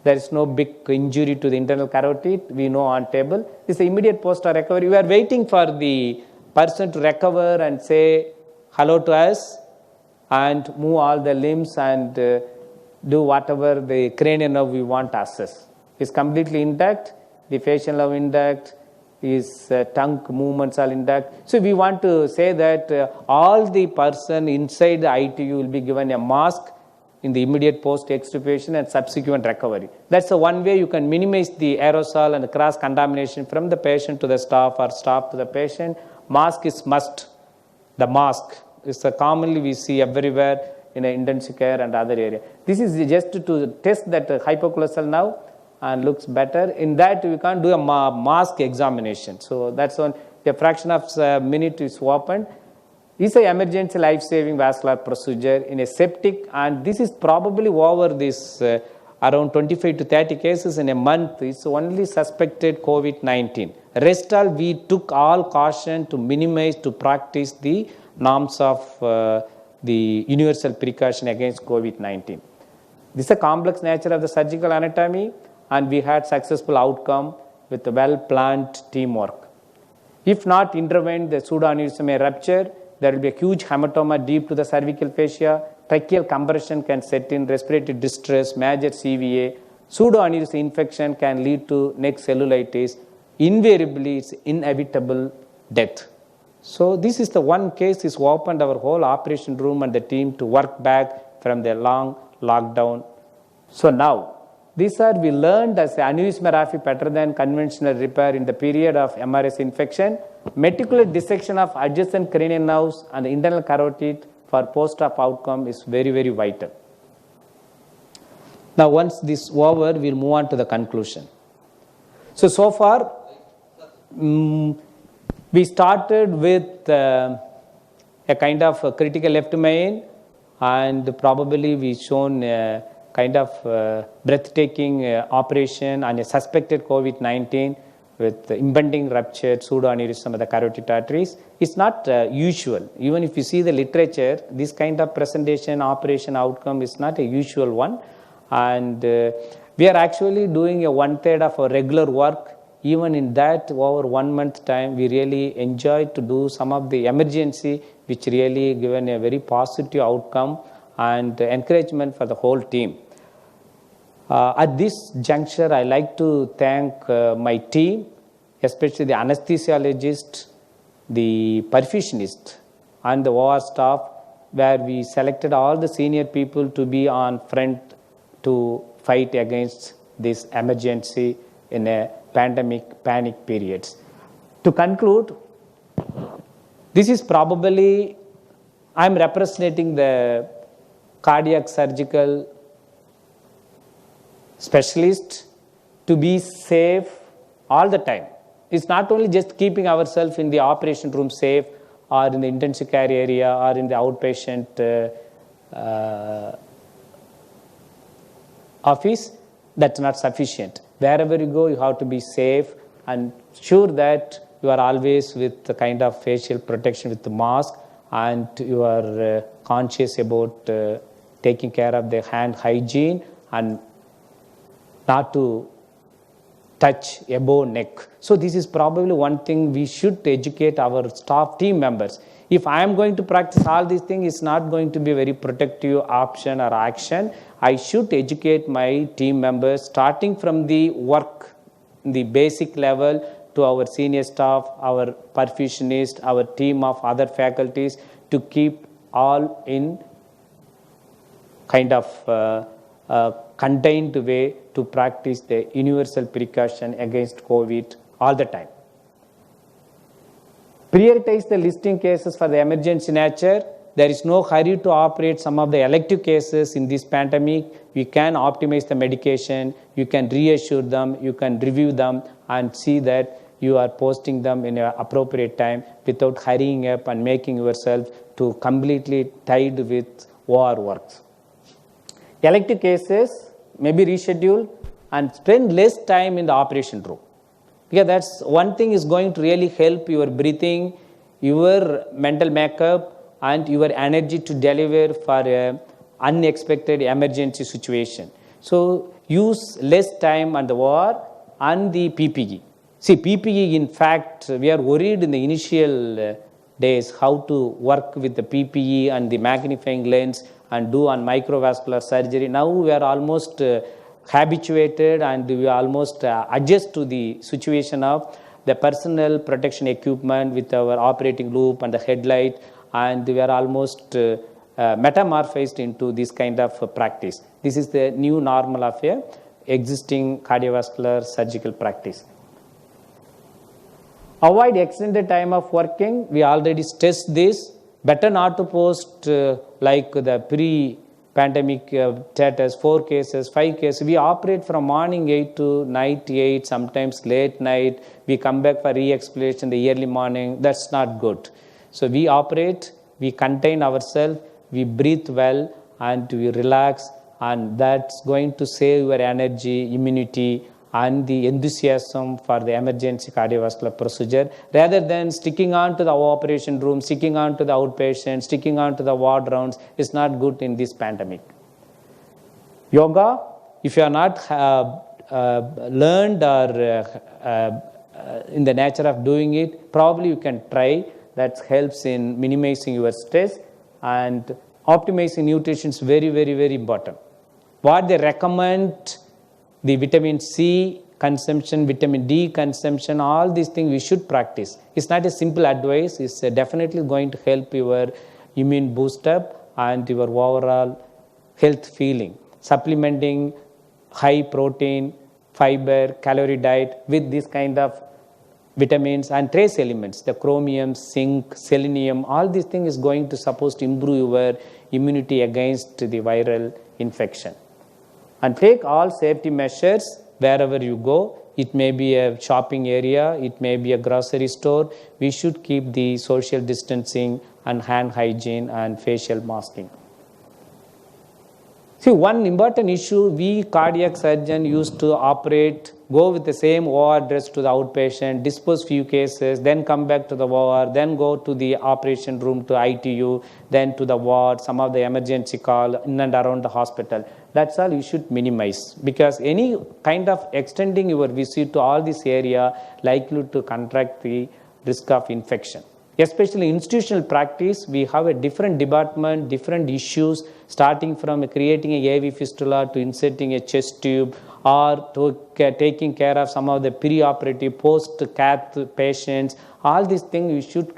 There is no big injury to the internal carotid. We know on table. This is immediate post-recovery. We are waiting for the person to recover and say hello to us and move all the limbs and do whatever the cranial nerve we want to assess. It's completely intact. The facial nerve intact. His tongue movements are intact. So we want to say that all the person inside the ITU will be given a mask in the immediate post-extubation and subsequent recovery. That's the one way you can minimize the aerosol and the cross-contamination from the patient to the staff or staff to the patient. Mask is must. The mask is commonly we see everywhere in intensive care and other area. This is just to test that hypoglossal nerve and looks better. In that, we can't do a mask examination. So that's one. A fraction of a minute is opened. It's an emergency life-saving vascular procedure in a septic, and this is probably over this around 25 to 30 cases in a month. It's only suspected COVID-19. Rest all, we took all caution to minimize, to practice the norms of the universal precaution against COVID-19. This is a complex nature of the surgical anatomy, and we had successful outcome with well-planned teamwork. If not intervened, the pseudoaneurysm may rupture. There will be a huge hematoma deep to the cervical fascia. Tracheal compression can set in, respiratory distress, major CVA. Pseudoaneurysm infection can lead to neck cellulitis. Invariably, it's inevitable death. So this is the one case is opened our whole operation room and the team to work back from the long lockdown. So now, these are we learned as aneurysmography better than conventional repair in the period of MRS infection. Meticulous dissection of adjacent cranial nerves and the internal carotid for post-op outcome is very, very vital. Now, once this over, we'll move on to the conclusion. So far, we started with a kind of a critical left main, and probably we shown a kind of breathtaking operation on a suspected COVID-19 with impending ruptured pseudoaneurysm of the carotid arteries. It's not usual. Even if you see the literature, this kind of presentation operation outcome is not a usual one. And we are actually doing a 1/3 of our regular work. Even in that over 1 month time, we really enjoyed to do some of the emergency, which really given a very positive outcome and encouragement for the whole team. At this juncture, I like to thank my team, especially the anesthesiologist, the perfusionist, and the OR staff, where we selected all the senior people to be on front to fight against this emergency in a pandemic panic periods. To conclude, this is probably, I'm representing the cardiac surgical specialist to be safe all the time. It's not only just keeping ourselves in the operation room safe or in the intensive care area or in the outpatient office, that's not sufficient. Wherever you go, you have to be safe and sure that you are always with the kind of facial protection with the mask, and you are conscious about taking care of the hand hygiene and not to touch above neck. So this is probably one thing we should educate our staff team members. If I am going to practice all these things, it's not going to be a very protective option or action. I should educate my team members starting from the work, the basic level, to our senior staff, our perfusionist, our team of other faculties, to keep all in kind of contained way to practice the universal precaution against COVID all the time. Prioritize the listing cases for the emergency nature. There is no hurry to operate some of the elective cases in this pandemic. You can optimize the medication, you can reassure them, you can review them and see that you are posting them in an appropriate time without hurrying up and making yourself to completely tied with OR works. Elective cases may be rescheduled and spend less time in the operation room. Because that's one thing is going to really help your breathing, your mental makeup, and your energy to deliver for an unexpected emergency situation. So use less time on the OR and the PPE. See, PPE, in fact, we are worried in the initial days how to work with the PPE and the magnifying lens and do on microvascular surgery. Now we are almost habituated and we almost adjust to the situation of the personal protection equipment with our operating loop and the headlight, and we are almost metamorphosed into this kind of practice. This is the new normal of a existing cardiovascular surgical practice. Avoid extended time of working. We already stressed this. Better not to post like the pre-pandemic status, 4 cases, 5 cases. We operate from morning 8 to night 8, sometimes late night. We come back for re-explanation the early morning. That's not good. So we operate, we contain ourselves, we breathe well, and we relax, and that's going to save your energy, immunity, and the enthusiasm for the emergency cardiovascular procedure, rather than sticking on to the operation room, sticking on to the outpatient, sticking on to the ward rounds. Is not good in this pandemic. Yoga, if you are not learned or in the nature of doing it, probably you can try. That helps in minimizing your stress, and optimizing nutrition is very, very, very important. What they recommend, the vitamin C consumption, vitamin D consumption, all these things we should practice. It's not a simple advice. It's definitely going to help your immune boost up and your overall health feeling. Supplementing high protein, fiber, calorie diet with this kind of vitamins and trace elements, the chromium, zinc, selenium, all these things is going to supposed to improve your immunity against the viral infection. And take all safety measures wherever you go. It may be a shopping area, it may be a grocery store. We should keep the social distancing and hand hygiene and facial masking. See, one important issue, we cardiac surgeon used to operate, go with the same OR dress to the outpatient, dispose few cases, then come back to the OR, then go to the operation room to ITU, then to the ward, some of the emergency call in and around the hospital. That's all you should minimize, because any kind of extending your visit to all this area likely to contract the risk of infection. Especially institutional practice, we have a different department, different issues, starting from creating a AV fistula to inserting a chest tube, or to taking care of some of the preoperative post-cath patients. All these things you should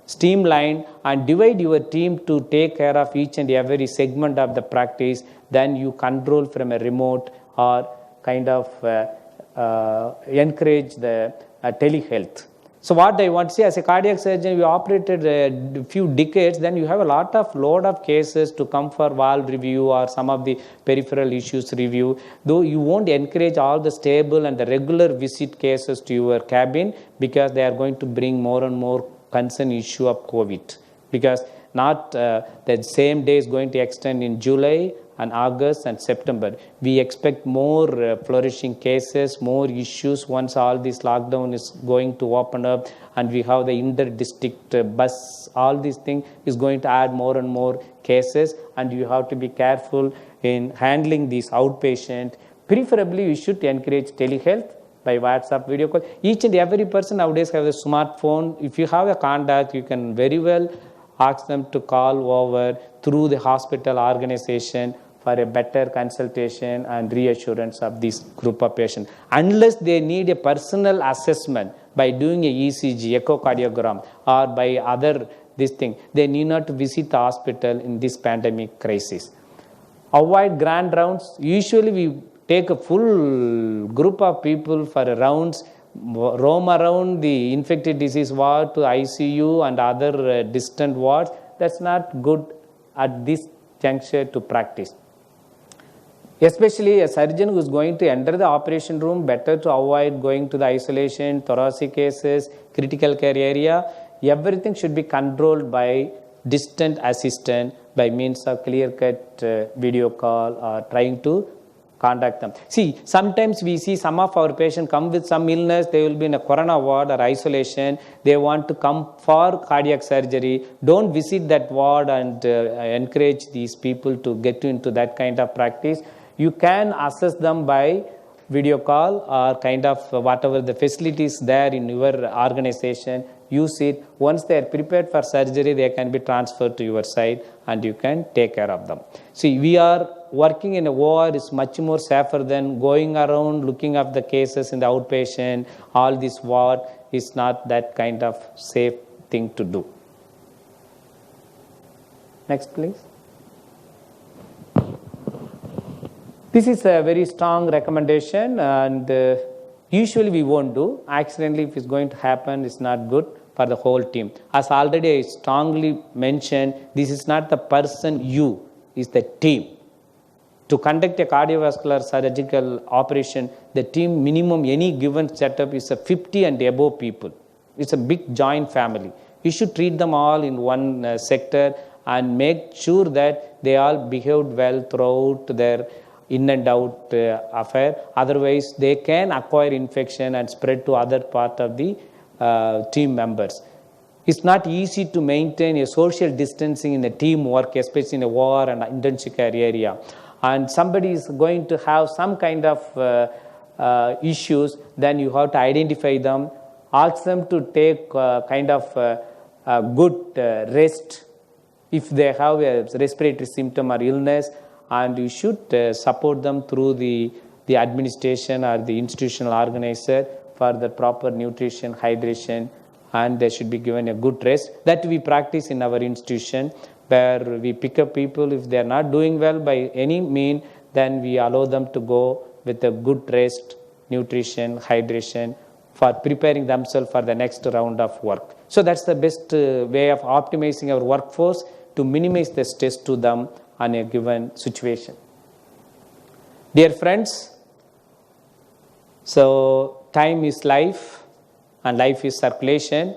streamline and divide your team to take care of each and every segment of the practice. Then you control from a remote or kind of encourage the telehealth. So what I want to say, as a cardiac surgeon, you operated a few decades, then you have a load of cases to come for valve review or some of the peripheral issues review. Though you won't encourage all the stable and the regular visit cases to your cabin, because they are going to bring more and more concern issue of COVID. Because not the same day is going to extend in July and August and September. We expect more flourishing cases, more issues once all this lockdown is going to open up, and we have the inter-district bus. All these things is going to add more and more cases, and you have to be careful in handling these outpatient. Preferably, we should encourage telehealth by WhatsApp video call. Each and every person nowadays have a smartphone. If you have a contact, you can very well ask them to call over through the hospital organization for a better consultation and reassurance of this group of patients. Unless they need a personal assessment by doing a ECG, echocardiogram, or by other this thing, they need not to visit the hospital in this pandemic crisis. Avoid grand rounds. Usually we take a full group of people for rounds, roam around the infected disease ward to ICU and other distant wards. That's not good at this juncture to practice. Especially a surgeon who is going to enter the operation room, better to avoid going to the isolation, thoracic cases, critical care area. Everything should be controlled by distant assistant by means of clear-cut video call or trying to contact them. See, sometimes we see some of our patients come with some illness, they will be in a corona ward or isolation, they want to come for cardiac surgery. Don't visit that ward and encourage these people to get into that kind of practice. You can assess them by video call or kind of whatever the facilities there in your organization. Use it. Once they are prepared for surgery, they can be transferred to your side and you can take care of them. See, we are working in a OR is much more safer than going around looking at the cases in the outpatient. All this ward is not that kind of safe thing to do. Next, please. This is a very strong recommendation, and usually we won't do. Accidentally, if it's going to happen, it's not good for the whole team. As already I strongly mentioned, this is not the person you, it's the team. To conduct a cardiovascular surgical operation, the team minimum any given setup is a 50 and above people. It's a big joint family. You should treat them all in one sector and make sure that they all behaved well throughout their in and out affair. Otherwise, they can acquire infection and spread to other part of the team members. It's not easy to maintain a social distancing in a teamwork, especially in a war and intensive care area. And somebody is going to have some kind of issues, then you have to identify them, ask them to take kind of good rest if they have a respiratory symptom or illness, and you should support them through the administration or the institutional organizer for the proper nutrition, hydration, and they should be given a good rest. That we practice in our institution, where we pick up people if they are not doing well by any mean, then we allow them to go with a good rest, nutrition, hydration, for preparing themselves for the next round of work. So that's the best way of optimizing our workforce to minimize the stress to them on a given situation. Dear friends, so time is life and life is circulation.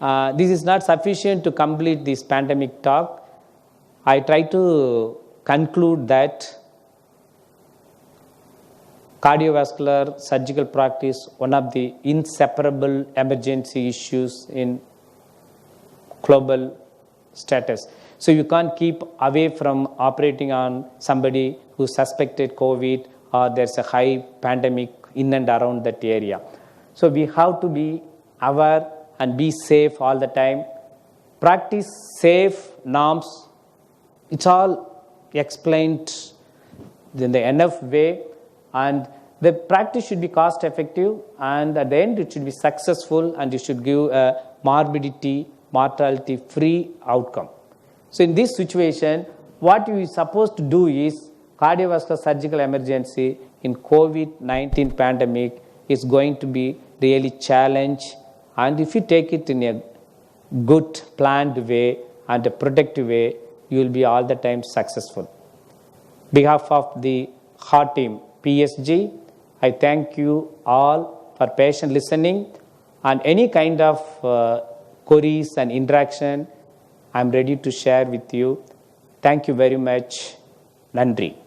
This is not sufficient to complete this pandemic talk. I try to conclude that cardiovascular surgical practice, one of the inseparable emergency issues in global status. So you can't keep away from operating on somebody who suspected COVID or there's a high pandemic in and around that area. So we have to be aware and be safe all the time. Practice safe norms. It's all explained in the enough way, and the practice should be cost effective, and at the end it should be successful, and it should give a morbidity, mortality free outcome. So in this situation, what you are supposed to do is cardiovascular surgical emergency in COVID-19 pandemic is going to be really challenge, and if you take it in a good planned way and a protective way, you will be all the time successful. On behalf of the HEART team, PSG, I thank you all for patient listening, and any kind of queries and interaction, I am ready to share with you. Thank you very much. Nandri.